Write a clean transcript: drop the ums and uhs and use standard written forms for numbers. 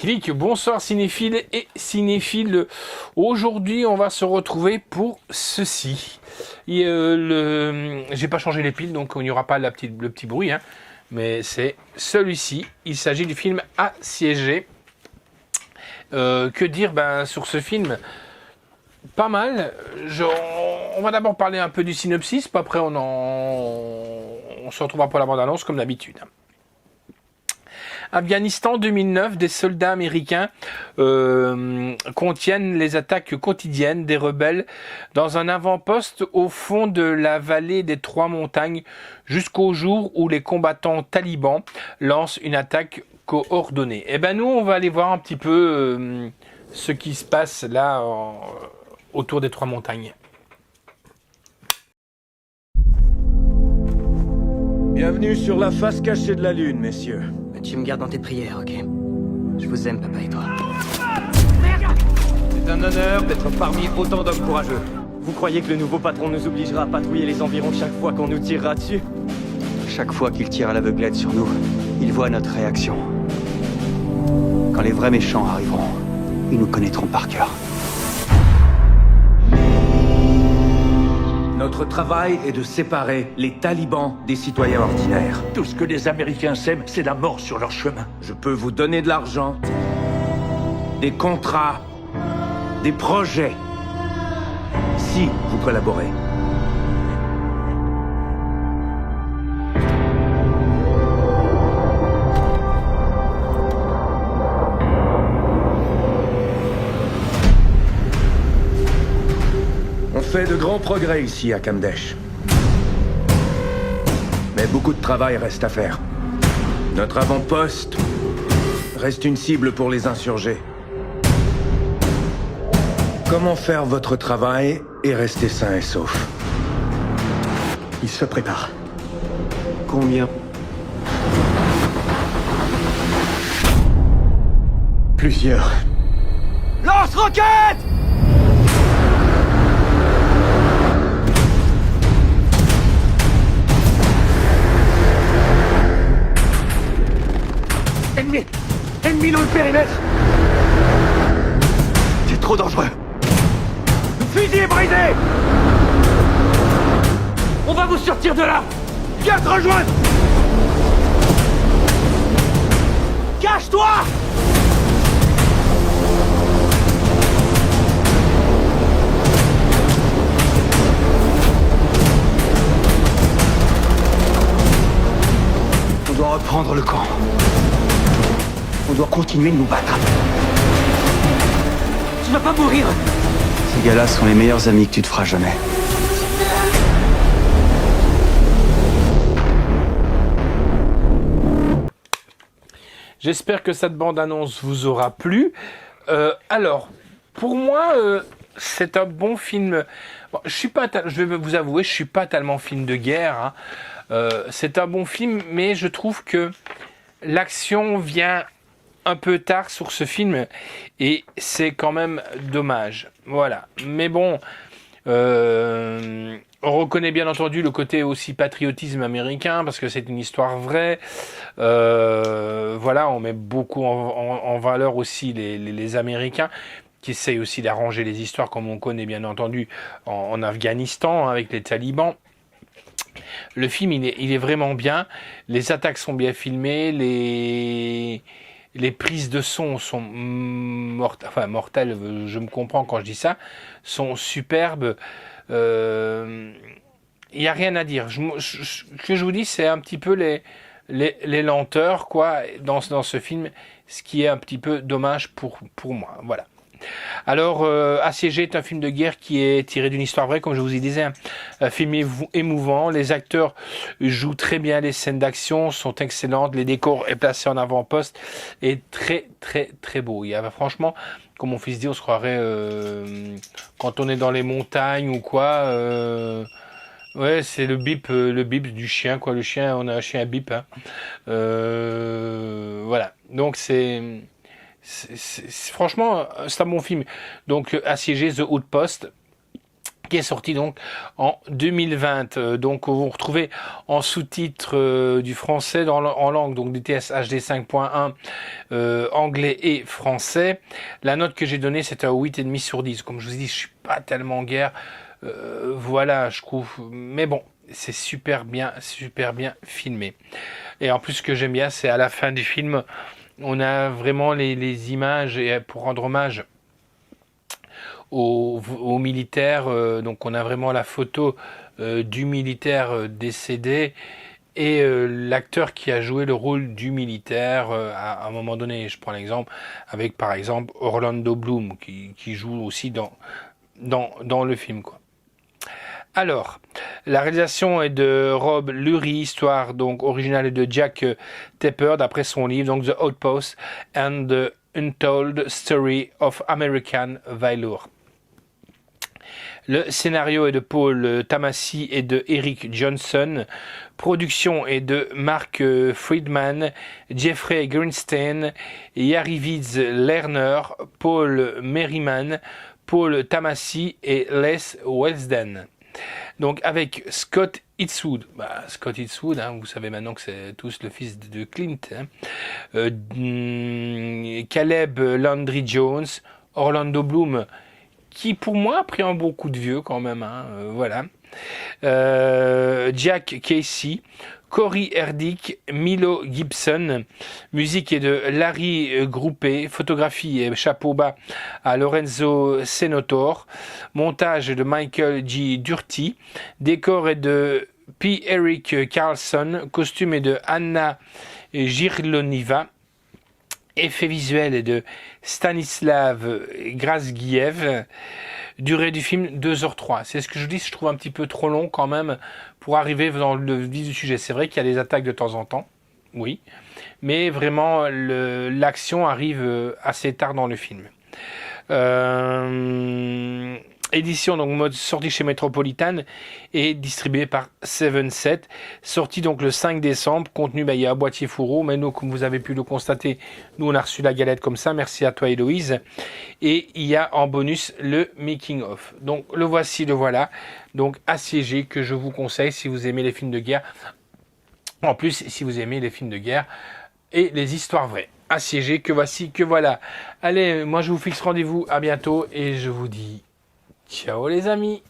Clic, bonsoir cinéphiles et cinéphiles. Aujourd'hui, on va se retrouver pour ceci. J'ai pas changé les piles, donc il n'y aura pas le petit bruit, hein, mais c'est celui-ci. Il s'agit du film Assiégé. Que dire sur ce film? Pas mal. On va d'abord parler un peu du synopsis, puis après on se retrouvera pour la bande-annonce comme d'habitude. Afghanistan 2009, des soldats américains contiennent les attaques quotidiennes des rebelles dans un avant-poste au fond de la vallée des Trois Montagnes jusqu'au jour où les combattants talibans lancent une attaque coordonnée. Et nous, on va aller voir un petit peu ce qui se passe là autour des Trois Montagnes. Bienvenue sur la face cachée de la Lune, messieurs. Tu me gardes dans tes prières, ok? Je vous aime, papa et toi. C'est un honneur d'être parmi autant d'hommes courageux. Vous croyez que le nouveau patron nous obligera à patrouiller les environs chaque fois qu'on nous tirera dessus? Chaque fois qu'il tire à l'aveuglette sur nous, il voit notre réaction. Quand les vrais méchants arriveront, ils nous connaîtront par cœur. Notre travail est de séparer les talibans des citoyens ordinaires. Tout ce que les Américains sèment, c'est la mort sur leur chemin. Je peux vous donner de l'argent, des contrats, des projets, si vous collaborez. On fait de grands progrès ici à Kamdesh. Mais beaucoup de travail reste à faire. Notre avant-poste reste une cible pour les insurgés. Comment faire votre travail et rester sain et sauf? Il se prépare. Combien? Plusieurs. Lance-roquette! Ennemi dans le périmètre! C'est trop dangereux. Fusil est brisé! On va vous sortir de là! Viens te rejoindre! Cache-toi! On doit reprendre le camp. On doit continuer de nous battre. Tu vas pas mourir! Ces gars-là sont les meilleurs amis que tu te feras jamais. J'espère que cette bande-annonce vous aura plu. Alors, pour moi, c'est un bon film. Bon, je vais vous avouer, je suis pas tellement film de guerre. Hein. C'est un bon film, mais je trouve que l'action vient un peu tard sur ce film et c'est quand même dommage. Voilà. Mais bon, on reconnaît bien entendu le côté aussi patriotisme américain parce que c'est une histoire vraie. Voilà, on met beaucoup en valeur aussi les Américains qui essayent aussi d'arranger les histoires comme on connaît bien entendu en Afghanistan, hein, avec les talibans. Le film, il est vraiment bien. Les attaques sont bien filmées. Les prises de son sont mortelles, je me comprends quand je dis ça, sont superbes. Il n'y a rien à dire. Ce que je vous dis, c'est un petit peu les lenteurs quoi, dans ce film, ce qui est un petit peu dommage pour moi. Voilà. Alors, Assiégé est un film de guerre qui est tiré d'une histoire vraie, comme je vous y disais, un film émouvant. Les acteurs jouent très bien, les scènes d'action sont excellentes, les décors est placé en avant-poste et très très très beau. Il y a franchement, comme mon fils dit, on se croirait quand on est dans les montagnes ou quoi. Ouais, c'est le bip du chien quoi. Le chien, on a un chien bip. Hein. Voilà. Donc franchement, c'est un bon film. Donc, Assiégé, The Outpost. qui est sorti donc en 2020. Donc vous retrouvez en sous-titres du français en langue, donc DTS HD 5.1, anglais et français. La note que j'ai donnée, c'est un 8,5 sur 10. Comme je vous dis, je suis pas tellement guère. Voilà, je trouve. Mais bon, c'est super bien filmé. Et en plus, ce que j'aime bien, c'est à la fin du film, on a vraiment les images, et pour rendre hommage aux militaires, donc on a vraiment la photo du militaire décédé et l'acteur qui a joué le rôle du militaire à un moment donné. Je prends l'exemple avec par exemple Orlando Bloom qui joue aussi dans le film, quoi. Alors, la réalisation est de Rob Lurie, histoire donc originale de Jack Tepper d'après son livre donc The Outpost and the Untold Story of American Valor. Le scénario est de Paul Tamassi et de Eric Johnson. Production est de Mark Friedman, Jeffrey Greenstein, Yariviz Lerner, Paul Merriman, Paul Tamassi et Les Welsden. Donc avec Scott Eastwood. Scott Eastwood, vous savez maintenant que c'est tous le fils de Clint. Caleb Landry Jones, Orlando Bloom, qui pour moi a pris un bon coup de vieux quand même, voilà. Jack Casey, Corey Herdick, Milo Gibson, musique est de Larry Groupé, photographie et chapeau bas à Lorenzo Senator, montage de Michael G. Durty, décor est de P. Eric Carlson, costume est de Anna Girloniva, effet visuel est de Stanislav Grasgiev. Durée du film 2h03. C'est ce que je dis, je trouve un petit peu trop long quand même pour arriver dans le vif du sujet. C'est vrai qu'il y a des attaques de temps en temps, oui, mais vraiment l'action arrive assez tard dans le film. Édition donc mode sortie chez Metropolitan et distribuée par 7-7, sortie donc le 5 décembre. Contenu, il y a un boîtier fourreau, mais nous, comme vous avez pu le constater, nous on a reçu la galette comme ça, merci à toi Héloïse, et il y a en bonus le making of. Donc le voilà, donc Assiégé, que je vous conseille si vous aimez les films de guerre, en plus si vous aimez les films de guerre et les histoires vraies. Assiégé, que voilà. Allez, moi je vous fixe rendez-vous à bientôt et je vous dis ciao les amis.